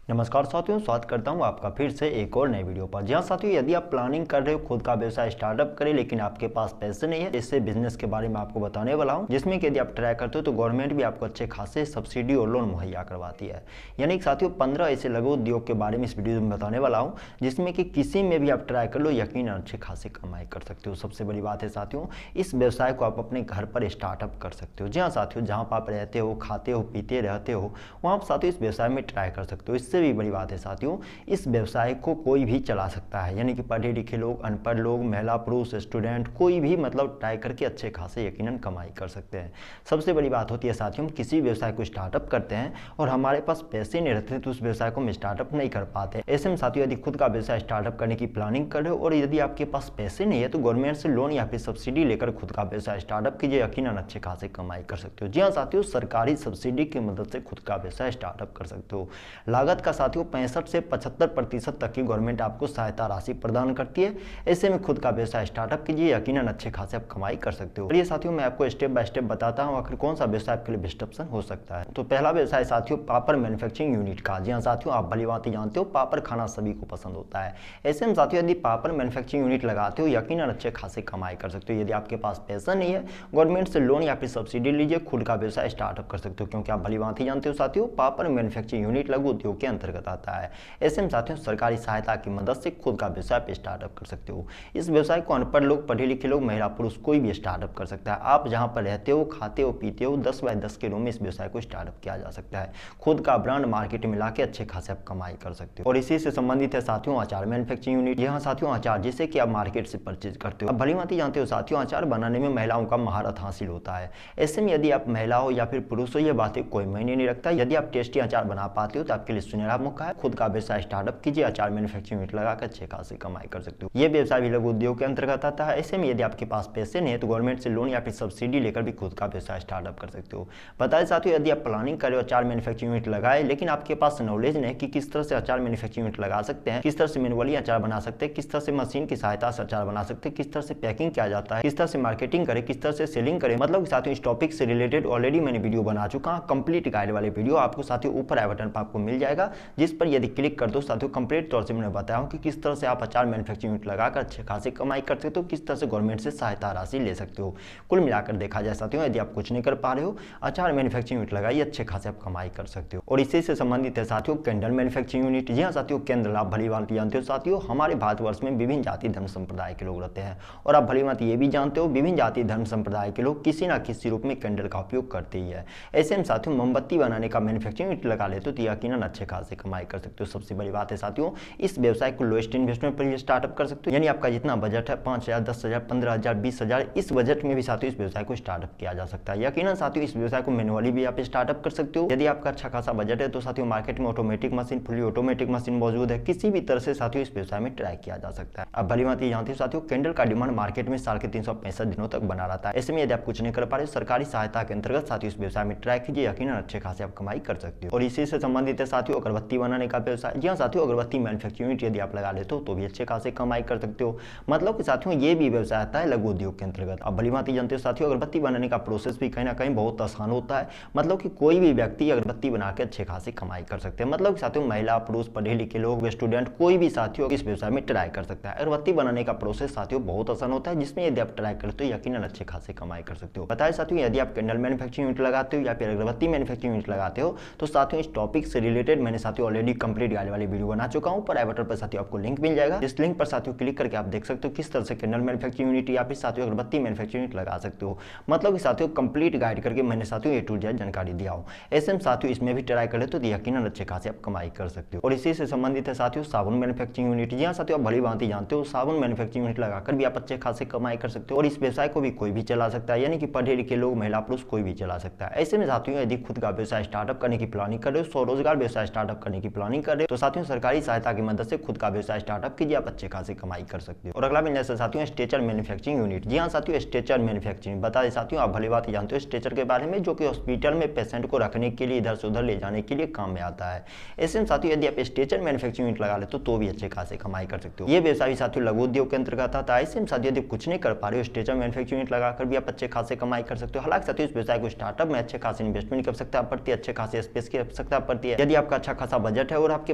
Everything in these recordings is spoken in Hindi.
नमस्कार साथियों, स्वागत करता हूं आपका फिर से एक और नए वीडियो पर। जहां साथियों, यदि आप प्लानिंग कर रहे हो खुद का व्यवसाय स्टार्टअप करें लेकिन आपके पास पैसे नहीं है, इससे बिजनेस के बारे में आपको बताने वाला हूं, जिसमें कि यदि आप ट्राई करते हो तो गवर्नमेंट भी आपको अच्छे खासे सब्सिडी और लोन मुहैया करवाती है। यानी कि साथियों 15 ऐसे लघु उद्योग के बारे में इस वीडियो में बताने वाला हूँ, जिसमें कि किसी में भी आप ट्राई कर लो, यकीन अच्छे खासे कमाई कर सकते हो। सबसे बड़ी बात है साथियों, इस व्यवसाय को आप अपने घर पर स्टार्टअप कर सकते हो। जी हाँ साथियों, जहाँ पर आप रहते हो, खाते हो, पीते रहते हो, वहाँ आप साथियों इस व्यवसाय में ट्राई कर सकते हो। इससे भी बड़ी बात है साथियों, इस व्यवसाय को कोई भी चला सकता है, यानी कि पढ़े लिखे लोग, अनपढ़ लोग, महिला, पुरुष, स्टूडेंट, कोई भी मतलब ट्राई करके अच्छे खासे यकीनन कमाई कर सकते हैं। सबसे बड़ी बात होती है साथियों, हम किसी व्यवसाय को स्टार्टअप करते हैं और हमारे पास पैसे नहीं रहते तो उस व्यवसाय को हम स्टार्टअप नहीं कर पाते। ऐसे में साथियों, यदि खुद का व्यवसाय स्टार्टअप करने की प्लानिंग कर रहे हो और यदि आपके पास पैसे नहीं है तो गवर्नमेंट से लोन या फिर सब्सिडी लेकर खुद का व्यवसाय स्टार्टअप कीजिए, यकीनन अच्छे खासे कमाई कर सकते हो। जी हाँ साथियों, सरकारी सब्सिडी की मदद से खुद का व्यवसाय स्टार्टअप कर सकते हो। लागत का साथियों 65 से 75% तक की गवर्नमेंट आपको सहायता राशि प्रदान करती है। ऐसे में खुद का व्यवसाय स्टार्टअप कीजिए, यकीनन अच्छे खासे आप कमाई कर सकते हो। और ये साथियों मैं आपको स्टेप बाय स्टेप बताता हूँ आखिर कौन सा व्यवसाय आपके लिए बेस्ट ऑप्शन हो सकता है। तो पहला व्यवसाय साथियों पापड़ मैन्युफैक्चरिंग यूनिट का। जी हाँ साथियों, आप भली भांति जानते हो पापड़ खाना सभी को पसंद होता है। ऐसे में साथियों यदि पापड़ मैन्युफैक्चरिंग यूनिट लगाते हो, यकीनन अच्छे खासे कमाई कर सकते हो। यदि आपके पास पैसा नहीं है, गवर्नमेंट से लोन या फिर सब्सिडी लीजिए, खुद का व्यवसाय स्टार्टअप कर सकते हो। क्योंकि आप भली भांति जानते हो साथियों, पापड़ मैन्युफैक्चरिंग यूनिट लघु उद्योग के अंतर्गत आता है। ऐसे में साथियों सरकारी सहायता की मदद से खुद का व्यवसाय स्टार्टअप कर सकते हो। इस व्यवसाय को अनपढ़ लोग, पढ़े लिखे लोग, महिला, पुरुष कोई भी स्टार्टअप कर सकता है। आप जहां पर रहते हो, खाते हो, पीते हो, 10 बाय 10 के रूम में इस व्यवसाय को स्टार्टअप किया जा सकता है। खुद का ब्रांड मार्केट में लाके अच्छे खासे आप कमाई कर सकते हो। और इसी से संबंधित है साथियों अचार मैन्युफैक्चरिंग यूनिट। यहाँ साथियों अचार जिसे कि आप मार्केट से परचेज करते हो। अब भली भांति जानते हो साथियों, अचार बनाने में महिलाओं का महारत हासिल होता है। ऐसे में यदि आप महिला हो या फिर पुरुष हो, यह बातें कोई मायने नहीं रखता। यदि आप टेस्टी अचार बना पाते हो तो आपके लिए सुनहरा मौका है। खुद का व्यवसाय स्टार्टअप कीजिए, अचार मैन्युफैक्चरिंग यूनिट लगाकर अच्छे खासे कमाई कर सकते हो। ये व्यवसाय भी लघु उद्योग के अंतर्गत आता है। ऐसे में यदि आपके पास पैसे नहीं है तो गवर्नमेंट से लोन या फिर सब्सिडी लेकर भी खुद का व्यवसाय स्टार्टअप कर सकते हो। बताएं साथियों, यदि आप प्लानिंग करें अचार मैन्युफैक्चरिंग यूनिट लगाए लेकिन आपके पास नॉलेज नहीं कि किस तरह से अचार मैन्युफैक्चरिंग यूनिट लगा सकते हैं, किस तरह से मैनुअली अचार बना सकते हैं, किस तरह से मशीन की सहायता से अचार बना सकते हैं, किस तरह से पैकिंग किया जाता है, किस तरह से मार्केटिंग करें, किस तरह से सेलिंग करें, मतलब साथियों इस टॉपिक से रिलेटेड ऑलरेडी मैंने वीडियो बना चुका हूं। कंप्लीट गाइड वाले वीडियो आपको साथियों ऊपर आई बटन पर आपको मिल जाएगा, जिस पर यदि क्लिक कर दो साथियों कंप्लीट तौर से मैंने बताया हूं कि किस तरह से आप अचार मैन्युफैक्चरिंग यूनिट लगाकर अच्छे खासे कमाई कर सकते हो, किस तरह से गवर्नमेंट से सहायता राशि ले सकते हो। कुल मिलाकर देखा जाए साथियों, यदि आप कुछ नहीं कर पा रहे हो, अचार मैन्युफैक्चरिंग यूनिट लगाइए, अच्छे खासे आप कमाई कर सकते हो। और इसी से संबंधित है साथियों कैंडल मैन्युफैक्चरिंग यूनिट। जी हाँ साथियों, केंद्र आप भली भांति जानते हो साथियों, हमारे भारतवर्ष में विभिन्न जाति धर्म संप्रदाय के लोग रहते हैं और आप भली भांति ये भी जानते हो विभिन्न जाति धर्म संप्रदाय के लोग किसी न किसी रूप में कैंडल का उपयोग करते ही है। ऐसे में साथियों मोमबत्ती बनाने का मैन्युफैक्चरिंग यूनिट लगा लेते हो तो यकीनन अच्छे खासे कमाई कर सकते हो। सबसे बड़ी बात है साथियों, इस व्यवसाय को लोएस्ट इन्वेस्टमेंट पर स्टार्टअप कर सकते हो। यानी आपका जितना बजट है 5,000, 10,000, 15,000, 20,000, इस बजट में भी साथियों इस व्यवसाय को स्टार्टअप किया जा सकता है। यकीनन साथियों इस व्यवसाय को मैनुअली भी आप स्टार्टअप कर सकते हो। यदि आपका अच्छा खासा बजट है तो साथियों मार्केट में automatic machine, fully automatic machine मौजूद है। किसी भी तरह से साथियों इस व्यवसाय में ट्राई किया जा सकता है। अब भली भांति जानते हो साथियों, कैंडल का डिमांड मार्केट में साल के 365 दिनों तक बना रहता है। ऐसे में यदि आप कुछ नहीं कर पा रहे, सरकारी सहायता के अंतर्गत साथियों इस व्यवसाय में ट्राई कीजिए, यकीनन अच्छे खासे आप कमाई कर सकते हो। और इसी से संबंधित है साथियों अगरबत्ती बनाने का व्यवसाय। जी हाँ साथियों, अगरबत्ती मैन्युफैक्चरिंग यूनिट यदि आप लगा लेते हो तो भी अच्छे खासे कमाई कर सकते हो। मतलब कि साथियों ये भी व्यवसाय आता है लघु उद्योग के अंतर्गत। अब भली भांति जानते हो साथियों, अगरबत्ती बनाने का प्रोसेस भी कहीं ना कहीं बहुत आसान होता है। मतलब कि कोई भी व्यक्ति अगरबत्ती बना के अच्छे खासे कमाई कर सकते हैं। मतलब कि साथियों महिला, पुरुष, पढ़े लिखे लोग, स्टूडेंट कोई भी साथियों इस व्यवसाय में ट्राई कर सकता है। अगरबत्ती बनाने का प्रोसेस साथियों बहुत आसान होता है, जिसमें यदि आप ट्राई करते हो यकीनन अच्छे खासे कमाई कर सकते हो। बताए साथियों, यदि आप कैंडल मैन्युफैक्चरिंग यूनिट लगाते हो या फिर अगरबत्ती मैन्युफैक्चरिंग यूनिट लगाते हो तो साथियों इस टॉपिक से रिलेटेड मैंने साथियों ऑलरेडी कंप्लीट गाइड वाली वीडियो बना चुका हूं। पर आई बटन पर साथियों आपको लिंक मिल जाएगा। इस लिंक पर साथियों क्लिक करके आप देख सकते हो किस तरह से कैंडल मैन्युफैक्चरिंग यूनिट या फिर साथियों अगरबत्ती मैन्युफैक्चरिंग यूनिट लगा सकते हो। मतलब कि साथियों कंप्लीट गाइड करके मैंने साथियों ए टू जेड जानकारी दिया हूं। ऐसे में साथियों इसमें भी ट्राई कर ले तो यकीनन अच्छे खासे आप कमाई कर सकते हो। और इसी से संबंधित है साथियों साबुन मैन्युफैक्चरिंग यूनिट। जी हाँ साथियों, आप भली भांति जानते हो साबुन मैन्युफैक्चरिंग यूनिट लगाकर भी आप अच्छे खासे कमाई कर सकते हो। और इस व्यवसाय को भी कोई भी चला सकता है, यानी कि पढ़े लिखे लोग, महिला, पुरुष कोई भी चला सकता है। ऐसे में साथियों यदि खुद का व्यवसाय स्टार्टअप करने की प्लानिंग कर रहे हो, स्वरोजगार व्यवसाय स्टार्टअप करने की प्लानिंग कर रहे हो तो साथियों सरकारी सहायता की मदद से खुद का व्यवसाय स्टार्टअप कीजिए, आप अच्छे खासे कमाई कर सकते हो। और अगला बिजनेस है साथियों स्ट्रेचर मैन्युफैक्चरिंग यूनिट। जी हाँ साथियों, स्ट्रेचर मैन्युफैक्चरिंग बता दें साथियों, आप भली बात जानते हो स्ट्रेचर के बारे में, जो कि हॉस्पिटल में पेशेंट को रखने के लिए इधर से उधर ले जाने के लिए काम में आता है। ऐसे में साथियों यदि आप स्ट्रेचर मैन्युफैक्चरिंग यूनिट लगा लेते हो तो भी अच्छे खासे कमाई कर सकते हो। ये व्यवसाय भी साथियों लघु उद्योग के अंतर्गत आता है। ऐसे में साथियों यदि कुछ नहीं कर पा रहे हो, स्ट्रेचर मैन्युफैक्चरिंग यूनिट लगाकर भी आप अच्छे खासे कमाई कर सकते हो। हालांकि साथियों इस व्यवसाय को स्टार्टअप में अच्छे खासे इन्वेस्टमेंट की आवश्यकता पड़ती है, अच्छे खासे स्पेस की आवश्यकता पड़ती है। यदि आपका अच्छा खासा बजट है और आपके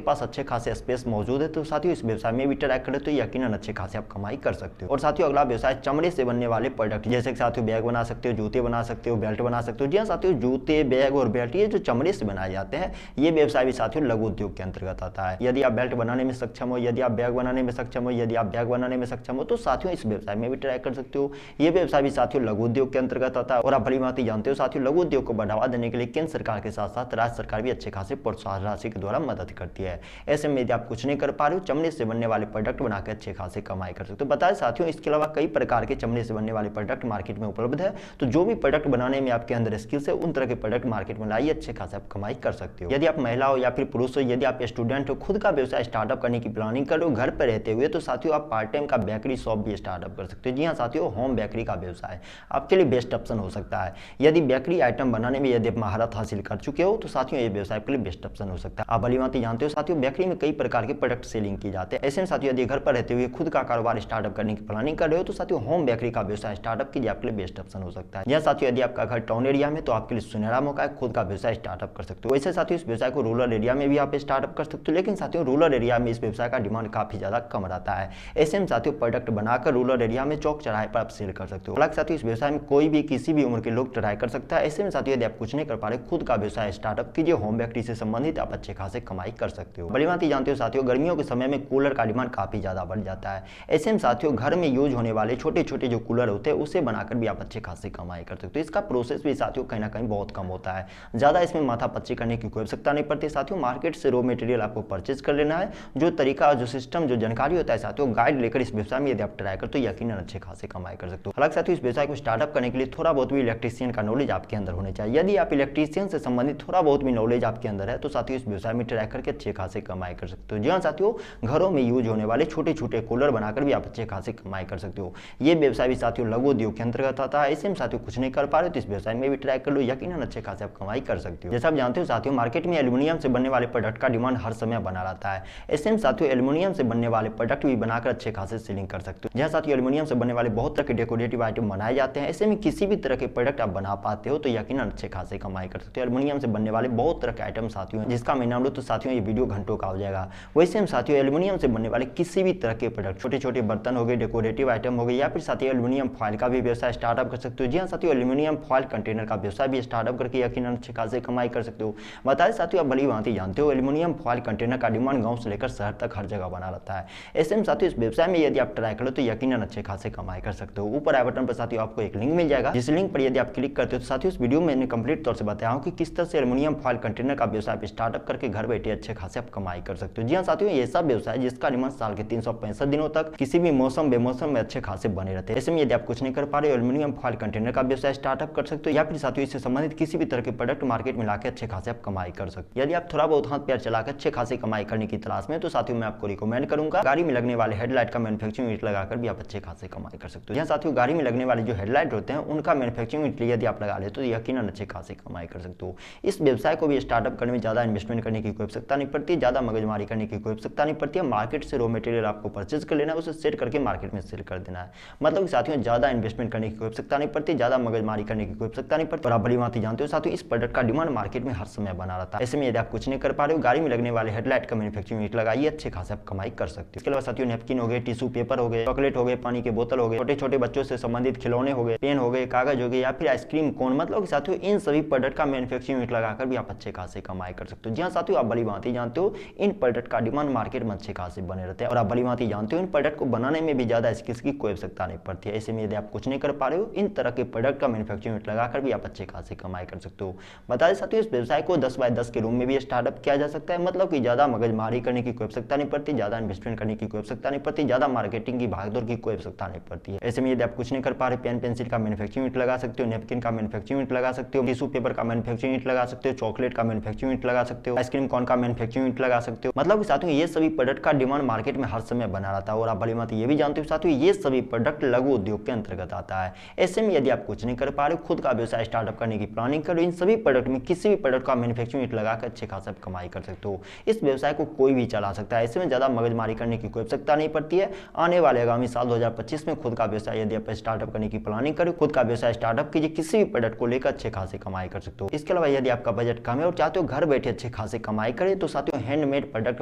पास अच्छे खासे स्पेस मौजूद है तो साथियों इस व्यवसाय में भी ट्राई करें तो यकीनन अच्छे खासे आप कमाई कर सकते हो। और साथियों अगला व्यवसाय चमड़े से बनने वाले प्रोडक्ट, जैसे कि साथियों बैग बना सकते हो, जूते बना सकते हो, बेल्ट बना सकते हो। जी हाँ साथियों, जूते, बैग और बेल्ट ये जो चमड़े से बनाए जाते हैं ये व्यवसाय भी साथियों लघु उद्योग के अंतर्गत आता है। यदि आप बेल्ट बनाने में सक्षम हो, यदि आप बैग बनाने में सक्षम हो, यदि आप बैग बनाने में सक्षम हो तो साथियों इस व्यवसाय में भी ट्राई कर सकते हो। ये व्यवसाय भी साथियों लघु उद्योग के अंतर्गत आता है। और आप भली भांति जानते हो साथियों, लघु उद्योग को बढ़ावा देने के लिए केंद्र सरकार के साथ साथ राज्य सरकार भी अच्छे खासे प्रोत्साहन राशि के द्वारा मदद करती है। ऐसे में यदि आप कुछ नहीं कर पा रहे हो, चमड़े से बनने वाले प्रोडक्ट बनाकर अच्छे खासे कमाई कर सकते हो। बताएं साथियों, इसके अलावा कई प्रकार के चमड़े से बनने वाले प्रोडक्ट मार्केट में उपलब्ध है। तो जो भी प्रोडक्ट बनाने में आपके अंदर स्किल्स है, उन तरह के प्रोडक्ट मार्केट में लाइए, अच्छे खासे आप कमाई कर सकते हो। यदि आप महिला हो या फिर पुरुष हो, यदि आप स्टूडेंट हो, खुद का व्यवसाय स्टार्टअप करने की प्लानिंग कर रहे हो घर पर रहते हुए, तो साथियों आप पार्ट टाइम का बेकरी शॉप भी स्टार्टअप कर सकते हो। जी हाँ साथियों, होम बेकरी का व्यवसाय आपके लिए बेस्ट ऑप्शन हो सकता है। यदि बेकरी आइटम बनाने में यदि आप महारत हासिल कर चुके हो तो साथियों ये व्यवसाय के लिए बेस्ट ऑप्शन हो सकता है। आप भली भांति जानते हो साथियों, बेकरी में कई प्रकार के प्रोडक्ट सेलिंग की जाते हैं। ऐसे में साथियों यदि घर पर रहते हुए खुद का कारोबार स्टार्टअप करने की प्लानिंग कर रहे हो तो साथियों होम बेकरी का व्यवसाय स्टार्टअप कीजिए, आपके लिए बेस्ट ऑप्शन हो सकता है। या साथियों यदि आपका घर टाउन एरिया में तो आपके लिए सुनहरा मौका है, खुद का व्यवसाय स्टार्टअप कर सकते हो। वैसे साथियों इस व्यवसाय को रूरल एरिया में भी आप स्टार्टअप कर सकते हो, लेकिन साथियों रूरल एरिया में इस व्यवसाय का डिमांड काफी ज्यादा कम रहता है। ऐसे में साथियों प्रोडक्ट बनाकर रूरल एरिया में चौक चौराहे पर आप सेल कर सकते हो। हालांकि साथियों इस व्यवसाय में कोई भी किसी भी उम्र के लोग ट्राई कर सकता है। ऐसे में साथियों यदि आप कुछ नहीं कर पा रहे, खुद का व्यवसाय स्टार्टअप कीजिए, होम बेकरी से संबंधित आप अच्छे खासे कमाई कर सकते हो। भली भांति जानते हो साथियों, गर्मियों के समय में कूलर का डिमांड काफी ज्यादा बढ़ जाता है। ऐसे में साथियों घर में यूज होने वाले छोटे छोटे जो कूलर होते हैं उसे बनाकर भी आप अच्छे खासे कमाई कर सकते हो। इसका प्रोसेस भी साथियों कहीं ना कहीं बहुत कम होता है, ज्यादा इसमें माथा पच्ची करने की कोई आवश्यकता नहीं पड़ती। साथियों मार्केट से रॉ मटेरियल आपको परचेज कर लेना है, जो तरीका, जो सिस्टम, जो जानकारी होता है साथियों गाइड लेकर इस व्यवसाय में यदि आप ट्राई कर तो यकीनन अच्छे खासे कमाई कर सकते हो। हालांकि साथियों इस व्यवसाय को स्टार्टअप करने के लिए थोड़ा बहुत भी इलेक्ट्रीशियन का नॉलेज आपके अंदर होने चाहिए। यदि आप इलेक्ट्रीशियन से संबंधित थोड़ा बहुत भी नॉलेज आपके अंदर है तो साथियों इस व्यवसाय में ट्राई करके अच्छे खासे कमाई कर सकते हो। जी हाँ साथियों, घरों में यूज होने वाले छोटे छोटे कूलर बनाकर भी आप अच्छे खासे कमाई कर सकते हो। ये व्यवसाय भी साथियों लघु उद्योग के अंतर्गत आता है। ऐसे में साथियों कुछ नहीं कर पा रहे तो इस व्यवसाय में भी ट्राई कर लो, यकीनन अच्छे खासे आप कमाई कर सकते हो। जैसा आप जानते हो साथियों, मार्केट में एल्यूमिनियम से बनने वाले प्रोडक्ट का डिमांड हर समय बना रहता है। ऐसे में साथियों एल्यूमिनियम से बनने वाले प्रोडक्ट भी बनाकर अच्छे खासे सेलिंग कर सकते हो। जहाँ साथियों एल्यूमिनियम से बनने वाले बहुत तरह के डेकोरेटिव आइटम बनाए जाते हैं। ऐसे में किसी भी तरह के प्रोडक्ट आप बना पाते हो तो यकीनन अच्छे खासे कमाई कर सकते हो। एल्यूमिनियम से बनने वाले बहुत तरह के आइटम साथियों जिसका मैं नाम लो तो साथियों ये वीडियो घंटों का हो जाएगा। वैसे हम साथियों एल्यूमिनियम से बनने वाले किसी भी तरह के प्रोडक्ट, छोटे छोटे बर्तन हो गए, डेकोरेटिव आइटम हो गए, या फिर साथियों एल्यूमिनियम फॉइल का भी व्यवसाय स्टार्टअप कर सकते हो। जी हाँ साथियों, एल्यूमिनियम फॉइल कंटेनर का व्यवसाय भी स्टार्टअप करके यकीनन अच्छे खासे कमाई कर सकते हो। बताएं साथियों, आप भली भांति जानते हो एल्यूमिनियम फॉइल कंटेनर का डिमांड गांव से लेकर शहर तक हर जगह बना रहता है। ऐसे में साथियों इस व्यवसाय में यदि आप ट्राई करो तो यकीनन अच्छे खासे कमाई कर सकते हो। ऊपर आई बटन पर साथियों आपको एक लिंक मिल जाएगा, जिस लिंक पर यदि आप क्लिक करते हो तो साथियों इस वीडियो में मैंने कंप्लीट तौर से बताया हूं कि किस तरह से एल्यूमिनियम फॉइल कंटेनर का व्यवसाय स्टार्टअप करके घर बैठे अच्छे खासे आप कमाई कर सकते हो। जी हाँ साथियों, ये सब व्यवसाय जिसका डिमांड साल के 365 दिनों तक किसी भी मौसम बेमौसम में अच्छे खासे बने रहते हैं। ऐसे में यदि आप कुछ नहीं कर पा रहे, एल्यूमिनियम फॉइल कंटेनर का व्यवसाय स्टार्टअप कर सकते हो, या फिर साथियों इससे संबंधित किसी भी तरह के प्रोडक्ट मार्केट में लाकर अच्छे खासे आप कमाई कर सकते हो। यदि आप थोड़ा बहुत हाथ पैर चलाकर अच्छे खासे कमाई करने की तलाश में तो साथियों मैं आपको रिकमेंड करूंगा गाड़ी में लगने वाले हेडलाइट का मैन्युफैक्चरिंग यूनिट लगाकर भी आप अच्छे खासे कमाई कर सकते हो। यहाँ साथियों गाड़ी में लगने वाले जो हेडलाइट होते हैं उनका मैन्युफैक्चरिंग यूनिट यदि आप लगा ले तो यकीनन अच्छे खासे कमाई कर सकते हो। इस व्यवसाय को भी स्टार्टअप करने में ज्यादा इन्वेस्टमेंट करने की कोई आवश्यकता नहीं पड़ती, ज्यादा मगजमारी करने की कोई आवश्यकता नहीं पड़ती है। मार्केट से रॉ मटेरियल आपको परचेज कर लेना है, उसे सेट करके मार्केट में सेल कर देना है। मतलब साथियों ज्यादा इन्वेस्टमेंट करने की कोई आवश्यकता नहीं पड़ती, ज्यादा मगजमारी करने की कोई आवश्यकता नहीं पड़ती। और आप भली भांति जानते हो साथियों इस प्रोडक्ट का डिमांड मार्केट में हर समय बना रहता है। ऐसे में यदि आप कुछ नहीं कर पा रहे हो, गाड़ी में लगने वाले हेडलाइट का मैन्युफैक्चरिंग यूनिट लगाइए, अच्छे खासे आप कमाई कर सकते हो। इसके अलावा साथियों नैपकिन हो गए, टिश्यू पेपर हो गए, चॉकलेट हो गए, पानी के बोतल हो गए, छोटे छोटे बच्चों से संबंधित खिलौने हो गए, पेन हो गए, कागज हो गए, या फिर आइसक्रीम कोन, मतलब साथियों इन सभी प्रोडक्ट का मैन्युफैक्चरिंग यूनिट लगाकर भी आप अच्छे खासे कमाई कर सकते हो। जी हाँ साथियों, आप भली भांति जानते हो इन प्रोडक्ट का डिमांड मार्केट में अच्छे खासे बने रहते हैं। और आप भली भांति जानते हो इन प्रोडक्ट को बनाने में भी ज्यादा स्किल्स की कोई आवश्यकता नहीं पड़ती है। ऐसे में यदि आप कुछ नहीं कर पा रहे हो, इन तरह के प्रोडक्ट का मैन्युफैक्चरिंग यूनिट लगाकर भी आप अच्छे खासे कमाई कर सकते हो। बता दें साथियों इस व्यवसाय को 10 बाय 10 के रूम में भी स्टार्टअप किया जा सकता है। मतलब कि ज्यादा मगजमारी करने की कोई आवश्यकता नहीं पड़ती, ज्यादा इन्वेस्टमेंट करने की कोई आवश्यकता नहीं पड़ती, ज्यादा मार्केटिंग की भागदौड़ की कोई आवश्यकता नहीं पड़ती है। ऐसे में यदि आप कुछ नहीं कर पा रहे, पेन पेंसिल का मैन्युफैक्चरिंग यूनिट लगा सकते हो, नैपकिन का मैन्युफैक्चरिंग यूनिट लगा सकते हो, टिश्यू पेपर का मैन्युफैक्चरिंग यूनिट लगा सकते हो, चॉकलेट का मैन्युफैक्चरिंग यूनिट लगा सकते हो, आइसक्रीम कॉर्न का मैन्युफैक्चरिंग यूनिट लगा सकते हो। मतलब साथियों ये सभी प्रोडक्ट का डिमांड मार्केट में हर समय बना रहता है। और आप भली भांति ये भी जानते हो साथियों ये सभी प्रोडक्ट लघु उद्योग के अंतर्गत आता है। ऐसे में यदि आप कुछ नहीं कर पा रहे, खुद का व्यवसाय स्टार्टअप करने की प्लानिंग करो, इन सभी प्रोडक्ट में किसी भी प्रोडक्ट का मैन्युफैक्चरिंग यूनिट लगाकर अच्छे खासा कमाई कर सकते हो। इस व्यवसाय को कोई भी चला सकता है। ऐसे में ज्यादा मगजमारी करने की कोई आवश्यकता नहीं पड़ती है। आने वाले आगामी साल 2025 में खुद का व्यवसाय यदि आप स्टार्टअप करने की प्लानिंग करें, खुद का व्यवसाय स्टार्टअप कीजिए, किसी भी प्रोडक्ट को लेकर अच्छे खासे कमाई कर सकते हो। इसके अलावा यदि आपका बजट कम है और चाहते हो घर बैठे अच्छे खासे खासी कमाई करें तो साथियों हैंडमेड प्रोडक्ट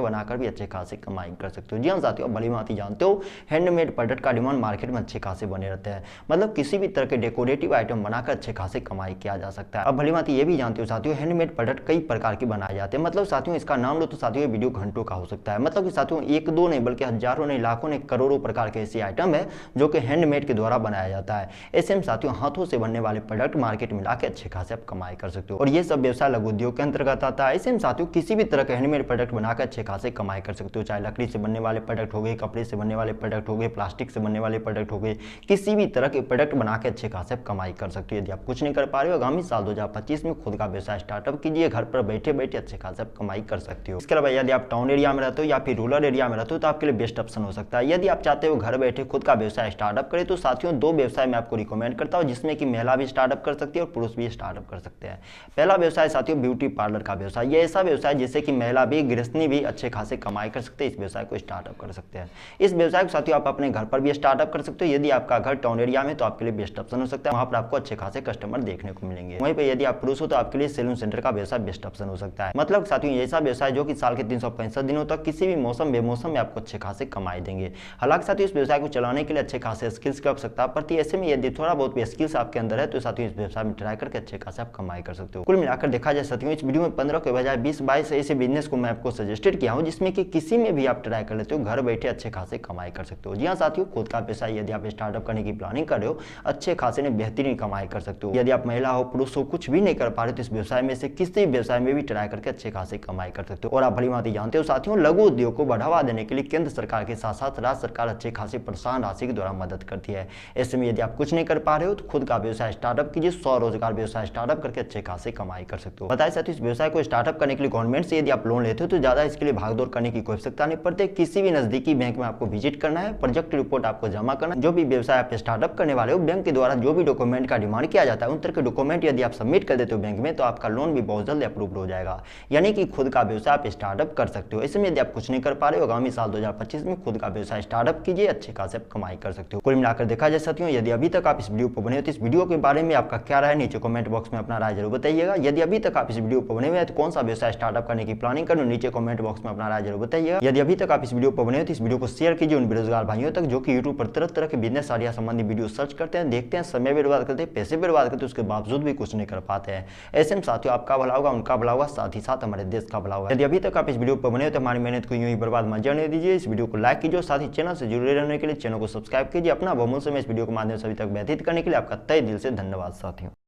बनाकर भी अच्छे खासी कमाई कर सकते हो। जी हाँ साथियों, भली भांति जानते हो हैंडमेड प्रोडक्ट का डिमांड मार्केट में अच्छे खासे बने रहते हैं, मतलब किसी भी तरह के डेकोरेटिव आइटम बनाकर अच्छे खासे कमाई किया जा सकता है। अब भली भांति ये भी जानते हो साथियों हैंडमेड प्रोडक्ट कई प्रकार के बनाए जाते हैं, मतलब साथियों इसका नाम लो तो साथियों ये वीडियो घंटों का हो सकता है, मतलब कि साथियों एक दो नहीं बल्कि हजारों नहीं लाखों नहीं करोड़ों प्रकार के ऐसे आइटम है जो कि हैंडमेड के द्वारा बनाया जाता है। ऐसे में साथियों हाथों से बनने वाले प्रोडक्ट मार्केट में लाके अच्छे खासे आप कमाई कर सकते हो और ये सब व्यवसाय लघु उद्योग के अंतर्गत आता है। ऐसे में साथियों किसी भी तरह के हैंडमेड प्रोडक्ट बनाकर अच्छे खासे कमाई कर सकते हो, चाहे लकड़ी से बनने वाले प्रोडक्ट हो गए, कपड़े से बनने वाले प्रोडक्ट हो गए, प्लास्टिक से बनने वाले प्रोडक्ट हो गए, किसी भी तरह के प्रोडक्ट बना के अच्छे खासे कमाई कर सकते हो। यदि आप कुछ नहीं कर पा रहे हो आगामी साल 2025 में खुद का व्यवसाय स्टार्टअप कीजिए, घर पर बैठे बैठे अच्छे खासे कमाई कर सकते हो। इसके अलावा यदि आप टाउन एरिया में रहते हो या फिर रूरल एरिया में रहते हो तो आपके लिए बेस्ट ऑप्शन हो सकता है। यदि आप चाहते हो घर बैठे खुद का व्यवसाय स्टार्टअप करें तो साथियों दो व्यवसाय मैं आपको रिकमेंड करता हूं जिसमें कि महिला भी स्टार्टअप कर सकती है और पुरुष भी स्टार्टअप कर सकते हैं। पहला व्यवसाय साथियों ब्यूटी पार्लर का व्यवसाय, ये ऐसा व्यवसाय जिससे कि महिला भी गृहिणी भी अच्छे खासे कमाई कर सकते हैं, इस व्यवसाय को स्टार्टअप कर सकते हैं। इस व्यवसाय को साथियों आप अपने घर पर भी स्टार्टअप कर सकते हो। यदि आपका घर टाउन एरिया में तो आपके लिए बेस्ट ऑप्शन हो सकता है, वहां पर आपको अच्छे खासे कस्टमर देखने को मिलेंगे। वहीं पर यदि आप पुरुष हो तो आपके लिए सैलून सेंटर का व्यवसाय बेस्ट ऑप्शन हो सकता है, मतलब साथियों ऐसा व्यवसाय जो कि साल के 365 दिनों तक किसी भी मौसम बेमौसम में आपको अच्छे खासे कमाई देंगे। हालांकि साथियों इस व्यवसाय को चलाने के लिए अच्छे खासे स्किल्स की आवश्यकता पड़ती है, ऐसे में यदि थोड़ा बहुत भी स्किल्स आपके अंदर है तो साथियों इस व्यवसाय में ट्राई करके अच्छे खासे आप कमाई कर सकते हो। कुल मिलाकर देखा जाए साथियों इस वीडियो में 15 के बजाय 20-22 ऐसे बिजनेस को मैं आपको सजेस्टेड किया हूं जिसमें कि किसी में भी आप ट्राई कर लेते हो, घर बैठे अच्छे खासे कमाई कर सकते हो। जी हाँ साथियों, खुद का व्यवसाय यदि आप स्टार्टअप करने की प्लानिंग कर रहे हो अच्छे खासे ने बेहतरीन कमाई कर सकते हो। यदि आप महिला हो पुरुष हो कुछ भी नहीं कर पा रहे तो इस व्यवसाय में से किसी व्यवसाय में भी ट्राई करके अच्छे खासे कमाई कर सकते हो। और आप भली भांति जानते हो साथियों लघु उद्योग को बढ़ावा देने के लिए केंद्र सरकार के साथ साथ राज्य सरकार अच्छे खासे प्रोत्साहन राशि के द्वारा मदद करती है। ऐसे में यदि आप कुछ नहीं कर पा रहे हो तो खुद का व्यवसाय स्टार्टअप कीजिए, स्वरोजगार व्यवसाय स्टार्टअप करके अच्छे खासे कमाई कर सकते हो। बताए साथियों इस व्यवसाय को स्टार्टअप करने के लिए गवर्नमेंट से यदि आप लोन लेते हो तो ज्यादा इसके लिए भागदौड़ करने की कोई आवश्यकता नहीं पड़ती। किसी भी नजदीकी बैंक में आपको विजिट करना है, प्रोजेक्ट रिपोर्ट आपको जमा करना है, जो भी व्यवसाय आप स्टार्टअप करने वाले हो बैंक के द्वारा जो भी डॉक्यूमेंट का डिमांड किया जाता है उन तरह के डॉक्यूमेंट यदि आप सबमिट कर देते हो बैंक में तो आपका लोन भी बहुत जल्द अप्रूव हो जाएगा, यानी कि खुद का व्यवसाय आप स्टार्टअप कर सकते हो। इसमें यदि आप कुछ नहीं कर पा रहे हो आगामी साल 2025 में खुद का व्यवसाय स्टार्टअप कीजिए, अच्छे खासे कमाई कर सकते हो। कुल मिलाकर देखा जाए साथियों यदि अभी तक आप इस वीडियो पर बने हो तो इस वीडियो के बारे में आपका क्या राय है नीचे कमेंट बॉक्स में अपना राय जरूर बताइएगा। यदि अभी तक आप इस वीडियो पर बने हुए हैं तो कौन सा व्यवसाय स्टार्टअप करने की प्लानिंग करो नीचे कमेंट बॉक्स में अपना राय जरूर बताइएगा। यदि अभी तक आप इस वीडियो पर बने हो तो इस वीडियो को शेयर कीजिए उन बेरोजगार भाइयों तक जो कि यूट्यूब पर तरह तरह के बिजनेस आइडिया संबंधी वीडियो सर्च करते हैं, देखते हैं, समय बर्बाद करते हैं, पैसे बर्बाद करते हैं, उसके बावजूद भी कुछ नहीं कर पाते हैं। ऐसे में साथियों आपका भला होगा, उनका भला होगा, साथ ही साथ हमारे देश का भला होगा। यदि अभी तक आप इस वीडियो पर बने हो तो हमारी मेहनत को यूं ही बर्बाद मत जाने दीजिए। इस वीडियो को लाइक कीजिए, साथ ही चैनल से जुड़े रहने के लिए चैनल को सब्सक्राइब कीजिए। अपना बहुमूल्य समय इस वीडियो के माध्यम से अभी तक व्यतीत करने के लिए आपका तहे दिल से धन्यवाद साथियों।